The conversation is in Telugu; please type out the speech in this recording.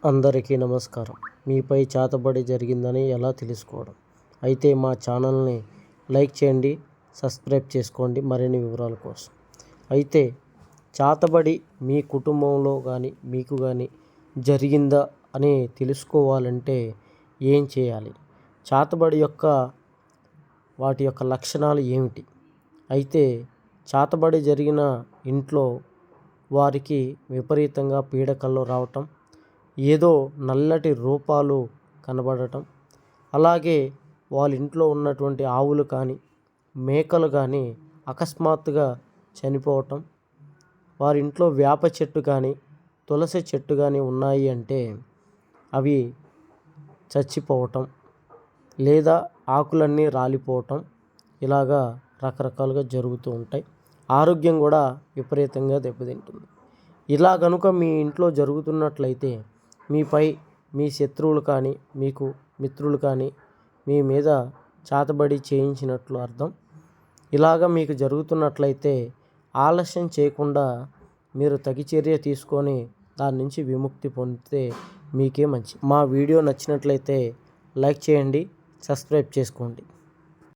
అందరికీ నమస్కారం. మీపై చేతబడి జరిగిందని ఎలా తెలుసుకోవడం? అయితే మా ఛానల్ని లైక్ చేయండి, సబ్స్క్రైబ్ చేసుకోండి మరిన్ని వివరాల కోసం. అయితే చేతబడి మీ కుటుంబంలో కానీ మీకు కానీ జరిగిందా అని తెలుసుకోవాలంటే ఏం చేయాలి? చేతబడి వాటి యొక్క లక్షణాలు ఏమిటి? అయితే చేతబడి జరిగిన ఇంట్లో వారికి విపరీతంగా పీడకలు రావటం, ఏదో నల్లటి రూపాలు కనబడటం, అలాగే వాళ్ళ ఇంట్లో ఉన్నటువంటి ఆవులు కానీ మేకలు కానీ అకస్మాత్తుగా చనిపోవటం, వారి ఇంట్లో వేప చెట్టు కానీ తులసి చెట్టు కానీ ఉన్నాయి అంటే అవి చచ్చిపోవటం, లేదా ఆకులన్నీ రాలిపోవటం, ఇలాగా రకరకాలుగా జరుగుతూ ఉంటాయి. ఆరోగ్యం కూడా విపరీతంగా దెబ్బతింటుంది. ఇలా కనుక మీ ఇంట్లో జరుగుతున్నట్లయితే మీపై మీ శత్రువులు కానీ మీకు మిత్రులు కానీ మీ మీద చేతబడి చేయించినట్లు అర్థం. ఇలాగ మీకు జరుగుతున్నట్లయితే ఆలస్యం చేయకుండా మీరు తగు చర్య తీసుకొని దాని నుంచి విముక్తి పొందితే మీకే మంచి. మా వీడియో నచ్చినట్లయితే లైక్ చేయండి, సబ్స్క్రైబ్ చేసుకోండి.